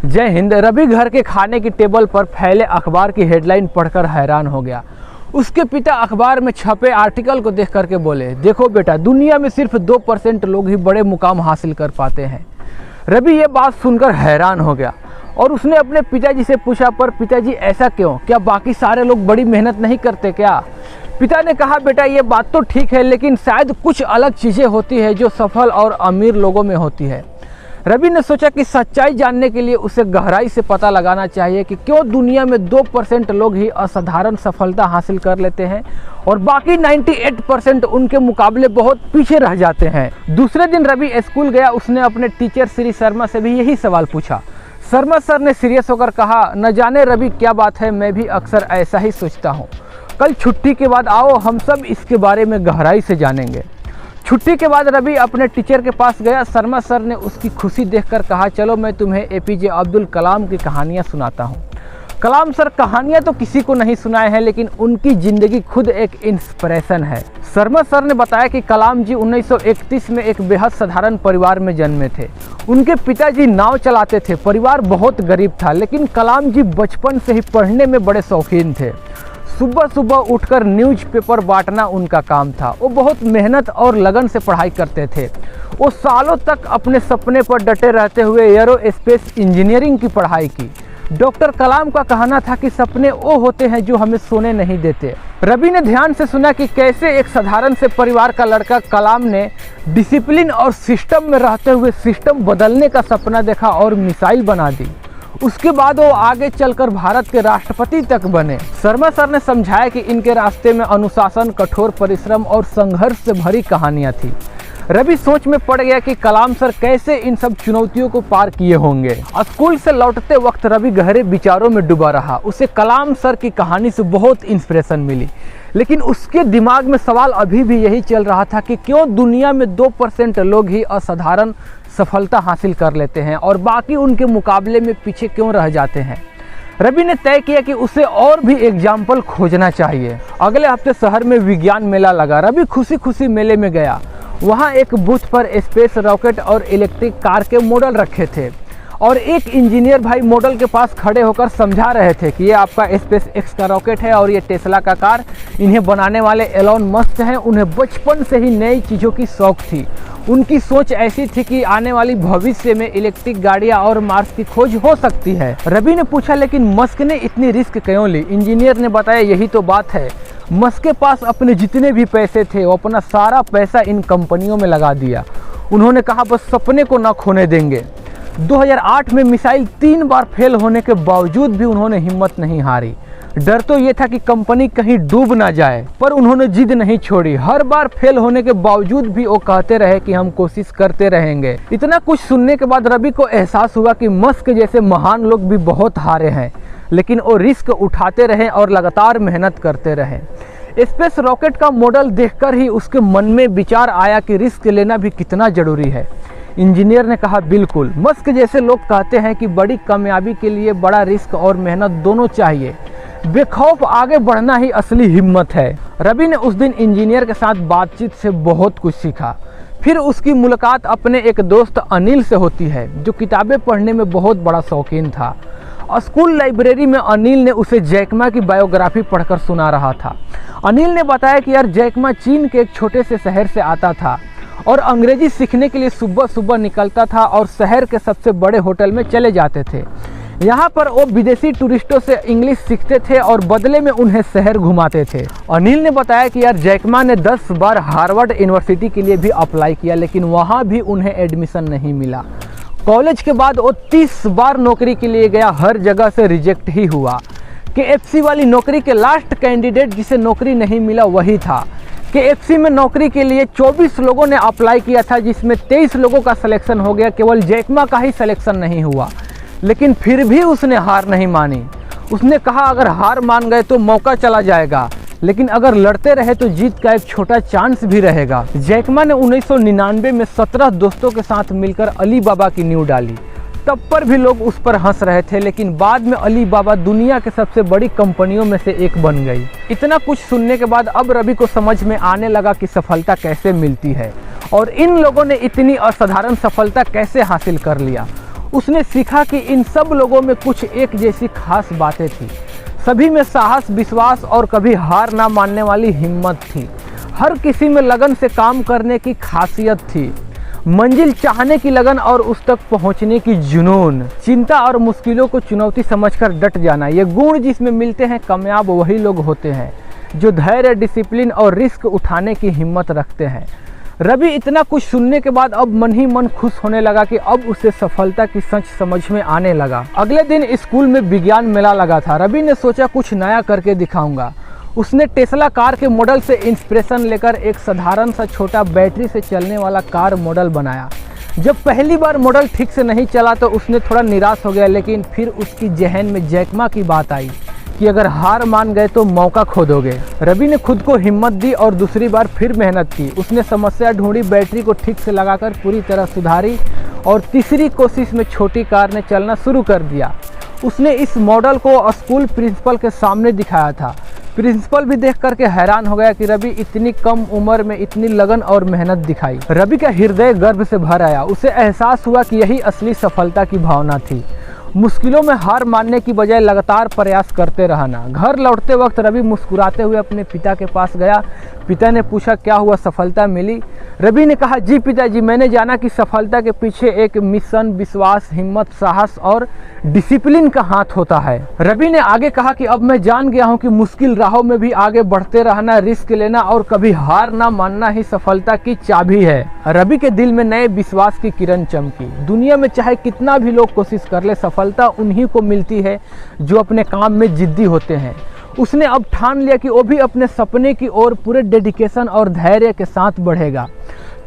जय हिंद। रवि घर के खाने की टेबल पर फैले अखबार की हेडलाइन पढ़कर हैरान हो गया। उसके पिता अखबार में छपे आर्टिकल को देख करके बोले, देखो बेटा, दुनिया में सिर्फ 2% लोग ही बड़े मुकाम हासिल कर पाते हैं। रवि ये बात सुनकर हैरान हो गया और उसने अपने पिताजी से पूछा, पर पिताजी ऐसा क्यों? क्या बाकी सारे लोग बड़ी मेहनत नहीं करते क्या? पिता ने कहा, बेटा ये बात तो ठीक है, लेकिन शायद कुछ अलग चीज़ें होती है जो सफल और अमीर लोगों में होती है। रवि ने सोचा कि सच्चाई जानने के लिए उसे गहराई से पता लगाना चाहिए कि क्यों दुनिया में 2% लोग ही असाधारण सफलता हासिल कर लेते हैं और बाकी 98% उनके मुकाबले बहुत पीछे रह जाते हैं। दूसरे दिन रवि स्कूल गया। उसने अपने टीचर श्री शर्मा से भी यही सवाल पूछा। शर्मा सर ने सीरियस होकर कहा, न जाने रवि क्या बात है, मैं भी अक्सर ऐसा ही सोचता हूँ। कल छुट्टी के बाद आओ, हम सब इसके बारे में गहराई से जानेंगे। छुट्टी के बाद रवि अपने टीचर के पास गया। शर्मा सर ने उसकी खुशी देखकर कहा, चलो मैं तुम्हें एपीजे अब्दुल कलाम की कहानियाँ सुनाता हूँ। कलाम सर कहानियाँ तो किसी को नहीं सुनाए हैं, लेकिन उनकी ज़िंदगी खुद एक इंस्पिरेशन है। शर्मा सर ने बताया कि कलाम जी 1931 में एक बेहद साधारण परिवार में जन्मे थे। उनके पिताजी नाव चलाते थे। परिवार बहुत गरीब था, लेकिन कलाम जी बचपन से ही पढ़ने में बड़े शौकीन थे। सुबह सुबह उठकर न्यूज़पेपर बांटना उनका काम था। वो बहुत मेहनत और लगन से पढ़ाई करते थे। वो सालों तक अपने सपने पर डटे रहते हुए एरोस्पेस इंजीनियरिंग की पढ़ाई की। डॉक्टर कलाम का कहना था कि सपने वो होते हैं जो हमें सोने नहीं देते। रवि ने ध्यान से सुना कि कैसे एक साधारण से परिवार का लड़का कलाम ने डिसिप्लिन और सिस्टम में रहते हुए सिस्टम बदलने का सपना देखा और मिसाइल बना दी। उसके बाद वो आगे चलकर भारत के राष्ट्रपति तक बने। शर्मा सर ने समझाया कि इनके रास्ते में अनुशासन, कठोर परिश्रम और संघर्ष से भरी कहानियां थी। रवि सोच में पड़ गया कि कलाम सर कैसे इन सब चुनौतियों को पार किए होंगे। स्कूल से लौटते वक्त रवि गहरे विचारों में डूबा रहा। उसे कलाम सर की कहानी से बहुत इंस्पिरेशन मिली, लेकिन उसके दिमाग में सवाल अभी भी यही चल रहा था कि क्यों दुनिया में 2% लोग ही असाधारण सफलता हासिल कर लेते हैं और बाकी उनके मुकाबले में पीछे क्यों रह जाते हैं। रवि ने तय किया कि उसे और भी एग्जाम्पल खोजना चाहिए। अगले हफ्ते शहर में विज्ञान मेला लगा। रवि खुशी खुशी मेले में गया। वहाँ एक बूथ पर स्पेस रॉकेट और इलेक्ट्रिक कार के मॉडल रखे थे और एक इंजीनियर भाई मॉडल के पास खड़े होकर समझा रहे थे कि ये आपका स्पेस एक्स का रॉकेट है और ये टेस्ला का कार। इन्हें बनाने वाले एलोन मस्क हैं। उन्हें बचपन से ही नई चीज़ों की शौक थी। उनकी सोच ऐसी थी कि आने वाली भविष्य में इलेक्ट्रिक गाड़ियां और मार्स की खोज हो सकती है। रवि ने पूछा, लेकिन मस्क ने इतनी रिस्क क्यों ली? इंजीनियर ने बताया, यही तो बात है। मस्क के पास अपने जितने भी पैसे थे वो अपना सारा पैसा इन कंपनियों में लगा दिया। उन्होंने कहा, बस सपने को न खोने देंगे। 2008 में मिसाइल 3 बार फेल होने के बावजूद भी उन्होंने हिम्मत नहीं हारी। डर तो ये था कि कंपनी कहीं डूब ना जाए, पर उन्होंने जिद नहीं छोड़ी। हर बार फेल होने के बावजूद भी वो कहते रहे कि हम कोशिश करते रहेंगे। इतना कुछ सुनने के बाद रवि को एहसास हुआ कि मस्क जैसे महान लोग भी बहुत हारे हैं, लेकिन वो रिस्क उठाते रहे और लगातार मेहनत करते रहे। स्पेस रॉकेट का मॉडल देखकर ही उसके मन में विचार आया कि रिस्क लेना भी कितना जरूरी है। इंजीनियर ने कहा, बिल्कुल। मस्क जैसे लोग कहते हैं कि बड़ी कामयाबी के लिए बड़ा रिस्क और मेहनत दोनों चाहिए। बेखौफ आगे बढ़ना ही असली हिम्मत है। रवि ने उस दिन इंजीनियर के साथ बातचीत से बहुत कुछ सीखा। फिर उसकी मुलाकात अपने एक दोस्त अनिल से होती है, जो किताबें पढ़ने में बहुत बड़ा शौकीन था। स्कूल लाइब्रेरी में अनिल ने उसे जैकमा की बायोग्राफी पढ़कर सुना रहा था। अनिल ने बताया कि यार, जैकमा चीन के एक छोटे से शहर से आता था और अंग्रेजी सीखने के लिए सुबह सुबह निकलता था और शहर के सबसे बड़े होटल में चले जाते थे। यहाँ पर वो विदेशी टूरिस्टों से इंग्लिश सीखते थे और बदले में उन्हें शहर घुमाते थे। अनिल ने बताया कि यार, जैकमा ने 10 बार हार्वर्ड यूनिवर्सिटी के लिए भी अप्लाई किया, लेकिन वहाँ भी उन्हें एडमिशन नहीं मिला। कॉलेज के बाद वो 30 बार नौकरी के लिए गया, हर जगह से रिजेक्ट ही हुआ। KFC वाली नौकरी के लास्ट कैंडिडेट जिसे नौकरी नहीं मिला वही था। KFC में नौकरी के लिए 24 लोगों ने अप्लाई किया था, जिसमें 23 लोगों का सिलेक्शन हो गया। केवल जैकमा का ही सिलेक्शन नहीं हुआ, लेकिन फिर भी उसने हार नहीं मानी। उसने कहा, अगर हार मान गए तो मौका चला जाएगा, लेकिन अगर लड़ते रहे तो जीत का एक छोटा चांस भी रहेगा। जैकमा ने 1999 में 17 दोस्तों के साथ मिलकर अली बाबा की नींव डाली। तब पर भी लोग उस पर हंस रहे थे, लेकिन बाद में अली बाबा दुनिया के सबसे बड़ी कंपनियों में से एक बन गई। इतना कुछ सुनने के बाद अब रवि को समझ में आने लगा कि सफलता कैसे मिलती है और इन लोगों ने इतनी असाधारण सफलता कैसे हासिल कर लिया। उसने सीखा कि इन सब लोगों में कुछ एक जैसी खास बातें थी। सभी में साहस, विश्वास और कभी हार ना मानने वाली हिम्मत थी। हर किसी में लगन से काम करने की खासियत थी, मंजिल चाहने की लगन और उस तक पहुंचने की जुनून, चिंता और मुश्किलों को चुनौती समझकर डट जाना। ये गुण जिसमें मिलते हैं कामयाब वही लोग होते हैं जो धैर्य, डिसिप्लिन और रिस्क उठाने की हिम्मत रखते हैं। रवि इतना कुछ सुनने के बाद अब मन ही मन खुश होने लगा कि अब उसे सफलता की सच समझ में आने लगा। अगले दिन स्कूल में विज्ञान मेला लगा था। रवि ने सोचा कुछ नया करके दिखाऊंगा। उसने टेस्ला कार के मॉडल से इंस्पिरेशन लेकर एक साधारण सा छोटा बैटरी से चलने वाला कार मॉडल बनाया। जब पहली बार मॉडल ठीक से नहीं चला तो उसने थोड़ा निराश हो गया, लेकिन फिर उसकी जहन में जैकमा की बात आई कि अगर हार मान गए तो मौका खो दोगे। रवि ने खुद को हिम्मत दी और दूसरी बार फिर मेहनत की। उसने समस्या ढूंढी, बैटरी को ठीक से लगाकर पूरी तरह सुधारी और तीसरी कोशिश में छोटी कार ने चलना शुरू कर दिया। उसने इस मॉडल को स्कूल प्रिंसिपल के सामने दिखाया था। प्रिंसिपल भी देख करके हैरान हो गया कि रवि इतनी कम उम्र में इतनी लगन और मेहनत दिखाई। रवि का हृदय गर्व से भर आया। उसे एहसास हुआ कि यही असली सफलता की भावना थी, मुश्किलों में हार मानने की बजाय लगातार प्रयास करते रहना। घर लौटते वक्त रवि मुस्कुराते हुए अपने पिता के पास गया। पिता ने पूछा, क्या हुआ, सफलता मिली? रवि ने कहा, जी पिताजी, मैंने जाना कि सफलता के पीछे एक मिशन, विश्वास, हिम्मत, साहस और डिसिप्लिन का हाथ होता है। रवि ने आगे कहा कि अब मैं जान गया हूं कि मुश्किल राहों में भी आगे बढ़ते रहना, रिस्क लेना और कभी हार ना मानना ही सफलता की चाबी है। रवि के दिल में नए विश्वास की किरण चमकी। दुनिया में चाहे कितना भी लोग कोशिश कर ले, सफलता उन्हीं को मिलती है जो अपने काम में जिद्दी होते हैं। उसने अब ठान लिया कि वो भी अपने सपने की ओर पूरे डेडिकेशन और धैर्य के साथ बढ़ेगा।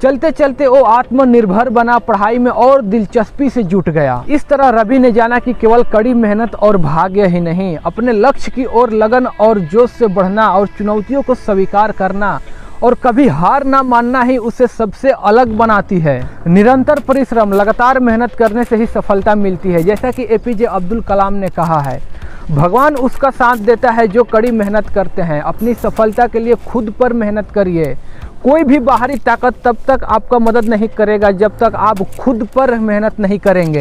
चलते चलते वो आत्मनिर्भर बना, पढ़ाई में और दिलचस्पी से जुट गया। इस तरह रवि ने जाना कि केवल कड़ी मेहनत और भाग्य ही नहीं, अपने लक्ष्य की ओर लगन और जोश से बढ़ना और चुनौतियों को स्वीकार करना और कभी हार ना मानना ही उसे सबसे अलग बनाती है। निरंतर परिश्रम, लगातार मेहनत करने से ही सफलता मिलती है। जैसा कि एपीजे अब्दुल कलाम ने कहा है, भगवान उसका साथ देता है जो कड़ी मेहनत करते हैं। अपनी सफलता के लिए खुद पर मेहनत करिए। कोई भी बाहरी ताकत तब तक आपका मदद नहीं करेगा जब तक आप खुद पर मेहनत नहीं करेंगे।